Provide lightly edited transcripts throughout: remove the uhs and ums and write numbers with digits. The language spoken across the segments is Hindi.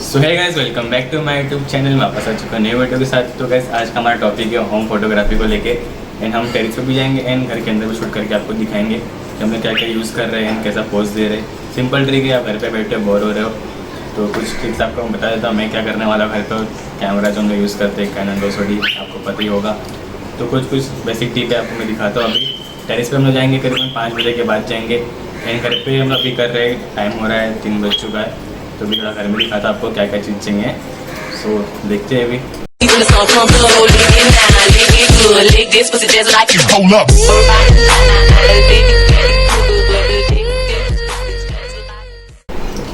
सो है guys, welcome back to my YouTube channel में वापस आ चुका नए वीडियो के साथ। तो गाइस आज का हमारा टॉपिक है होम फोटोग्राफी को लेके। एंड हम टेरेस पे भी जाएंगे एंड घर के अंदर भी शूट करके आपको दिखाएंगे कि हम लोग क्या क्या यूज़ कर रहे हैं, कैसा पोज दे रहे हैं। सिंपल ट्रिक है, आप घर पे बैठे बोर हो रहे हो तो कुछ ट्रिक्स आपको मैं बता देता हूँ। मैं क्या करने वाला घर पर कैमरा जो हम लोग यूज़ करते हैं कैनन 200D, आपको पता ही होगा। तो कुछ बेसिक टिप है आपको मैं दिखाता हूँ। अभी टेरेस पे हम लोग जाएंगे, करीबन 5 बजे के बाद जाएंगे। एंड घर पे हम लोग अभी कर रहे हैं, टाइम हो रहा है 3 बज चुका है। तो भी थोड़ा घर में दिखाता आपको क्या क्या चीज़ चाहिए। सो देखते हैं अभी।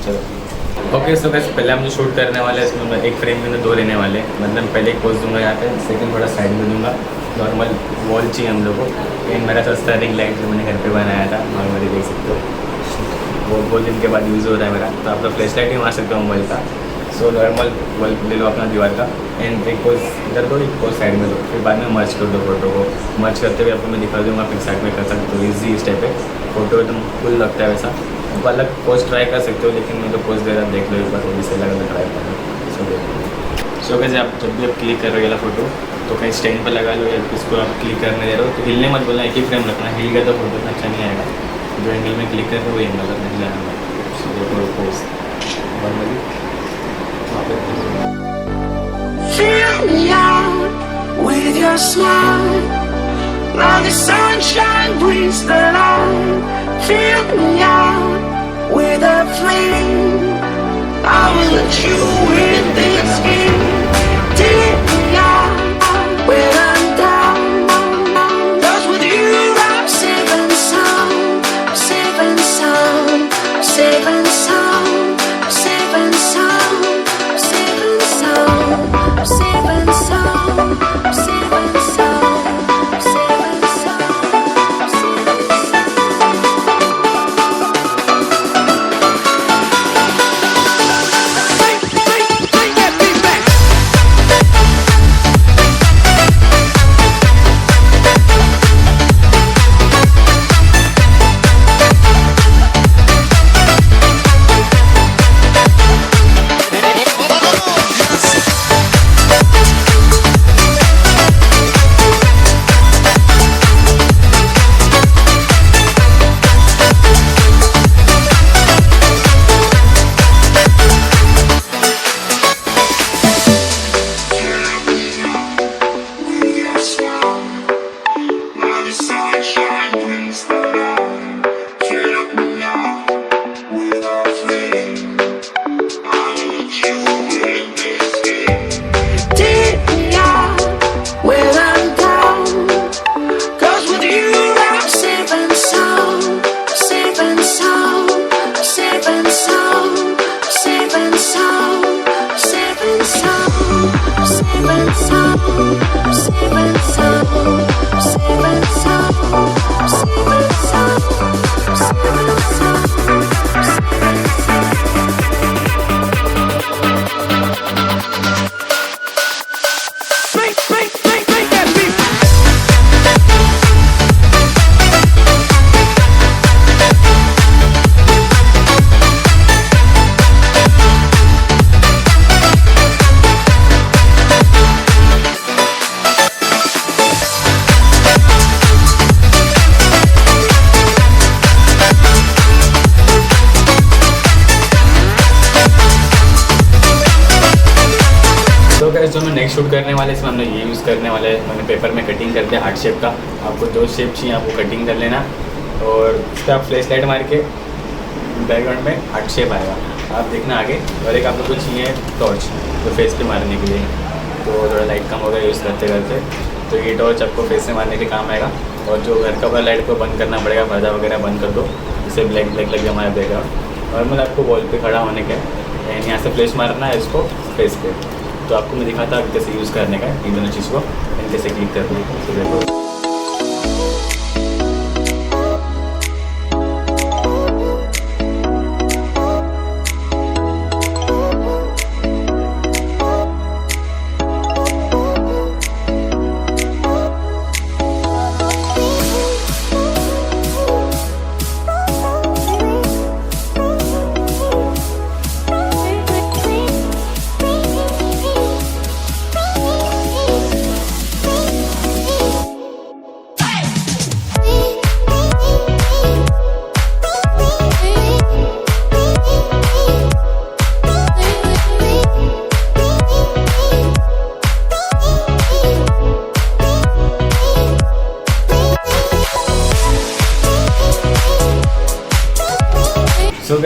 चलो ओके। सो गाइस पहले हम जो शूट करने वाले हैं इसमें एक फ्रेम में 2 लेने वाले हैं। मतलब पहले एक पोज दूंगा यहाँ पे, सेकंड थोड़ा साइड में दूंगा। नॉर्मल वॉल चाहिए हम लोग को। एंड मेरा सस्ता रिंग लाइट जो मैंने घर पे बनाया था, नॉर्मली देख सकते हो, वो बहुत दिन के बाद यूज़ हो रहा है मेरा। तो आप लोग फ्लैश लाइट भी मार सकते हो मोबाइल का। सो नॉर्मल बल्ब ले लो अपना दीवार का। एंड एक पोज इधर दो, एक पोज साइड में दो, फिर बाद में मर्ज कर दो फोटो को। मर्ज करते हुए आपको मैं दिखा दूँगा, फिर साइड में कर सकते हो। ईजी स्टेप है, फोटो एकदम फुल लगता है वैसा। आप अलग पोज ट्राई कर सकते हो, लेकिन मैं तो पोज दे रहा देख लो एक बार, वो भी सही लगा मैं ट्राई कर रहा हूँ। सो देखो। सो कैसे आप जब भी आप क्लिक कर रहे हो फोटो तो कहीं स्टैंड पर लगा लो या इसको आप क्लिक करने दे रहे हो तो हिलने मत बोलना, एक ही फ्रेम रखना। हिल गया तो फोटो इतना अच्छा नहीं आएगा। जो एंगल में क्लिक कर रहे हो वो एंगल रखना जाना। Fill me out with your smile, now the sunshine brings the light. Fill me out with a flame, I will let you in this game. Take me out when I'm down, 'cause with you I'm safe and sound, safe and sound, safe and sound, safe and sound, safe and sound, safe and sound, safe and sound, safe and sound, safe and Bring that beat back. जो मैं नेक्स्ट शूट करने वाले इसमें हमने ये यूज़ करने वाला है। मैंने पेपर में कटिंग कर दिया हार्ट शेप का। आपको जो शेप चाहिए आप वो कटिंग कर लेना और उस पर आप फ्लैश लाइट मार के बैकग्राउंड में हार्ट शेप आएगा, आप देखना आगे। और एक आप लोग को चाहिए टॉर्च तो फेस पे मारने के लिए, तो थोड़ा लाइट कम होगा यूज़ करते करते। तो ये टॉर्च आपको फेस में मारने के काम आएगा। और जो घर का लाइट को बंद करना पड़ेगा, पर्दा वगैरह बंद कर दो, जिससे ब्लैक ब्लैक लग हमारा बैकग्राउंड। और मतलब आपको वॉल पे खड़ा होने का एंड यहाँ से फ्लैश मारना है इसको फेस पे। तो आपको मैं दिखाता कैसे यूज़ करने का इन दोनों चीज़ को एंड कैसे क्लिक कर दो।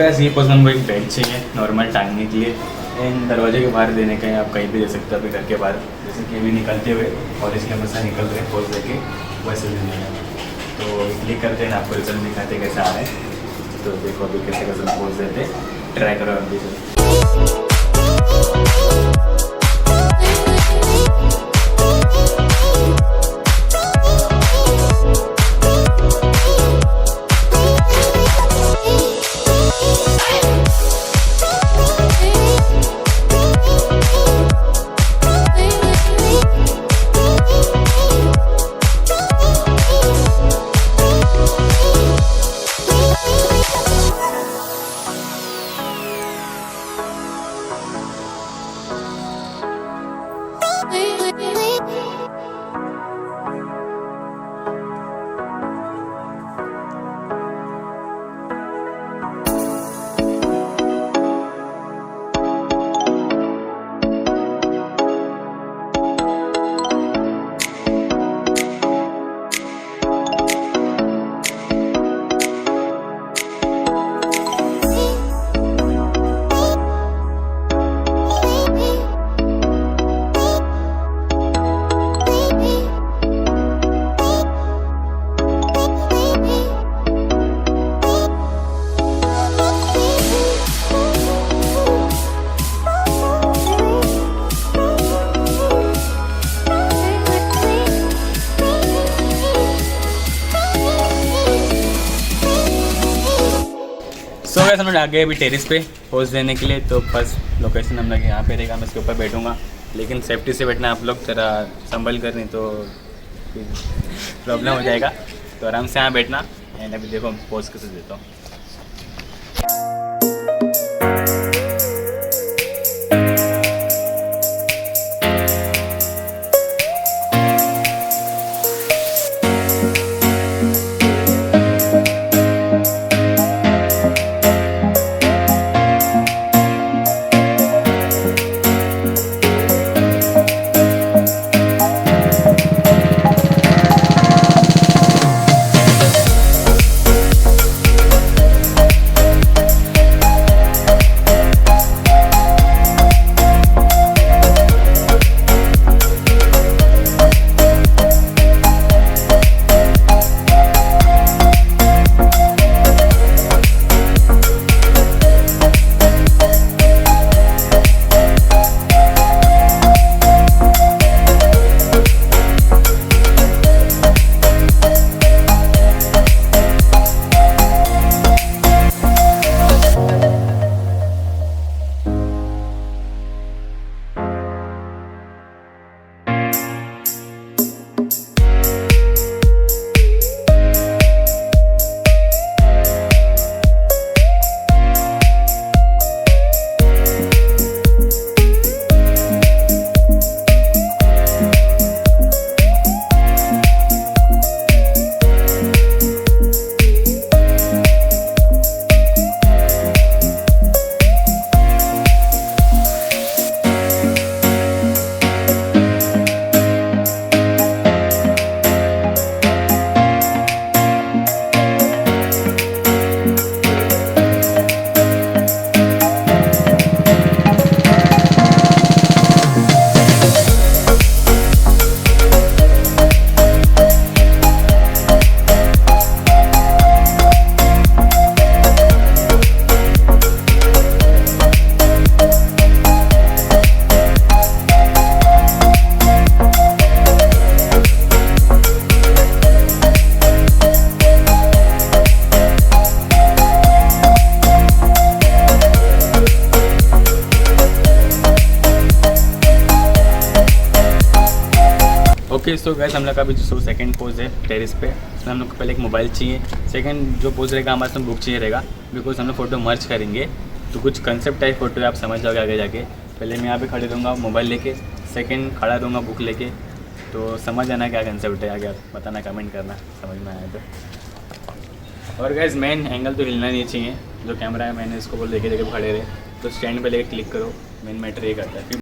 गैस ये पोज हमको एक बेड चाहिए नॉर्मल टांगने के लिए, एंड दरवाजे के बाहर देने का है, आप कहीं भी दे सकते हो अपने घर के बाहर, जैसे कि अभी निकलते हुए और इसके बस निकल रहे पोज देके वैसे भी नहीं। तो क्लिक करते हैं, आपको रिजल्ट दिखाते कैसे आ रहे हैं। तो देखो अभी कैसे कैसे पोज देते, ट्राई करो अभी से। सो गैस हम लोग आ गए अभी टेरिस पे पोज देने के लिए। तो फर्स्ट लोकेशन हम लोग यहाँ पे रहेगा, मैं इसके ऊपर बैठूंगा, लेकिन सेफ्टी से बैठना आप लोग जरा संभल कर, नहीं तो प्रॉब्लम हो जाएगा। तो आराम से यहाँ बैठना। एंड अभी देखो पोज कैसे देता हूँ। ओके सो गाइस हम लोग का अभी जो सेकंड पोज है टेरिस पे, इसमें हम लोग को पहले एक मोबाइल चाहिए। सेकंड जो पोज रहेगा हमारे साथ बुक चाहिए रहेगा, बिकॉज हम लोग फोटो मर्ज करेंगे तो कुछ कंसेप्ट टाइप फोटो है, आप समझ जाओगे आगे जाके। पहले मैं यहाँ पे खड़े रहूँगा मोबाइल लेके, सेकंड खड़ा रहूँगा बुक लेके, तो समझ आना क्या कंसेप्ट है, आगे आप बताना कमेंट करना समझ में आया तो। और गाइस मेन एंगल तो हिलना नहीं चाहिए, जो कैमरा है मैंने इसको बोल लेके जगह खड़े रहे, तो स्टैंड पे लेके क्लिक करो, मेन मैटर ये करता है। फिर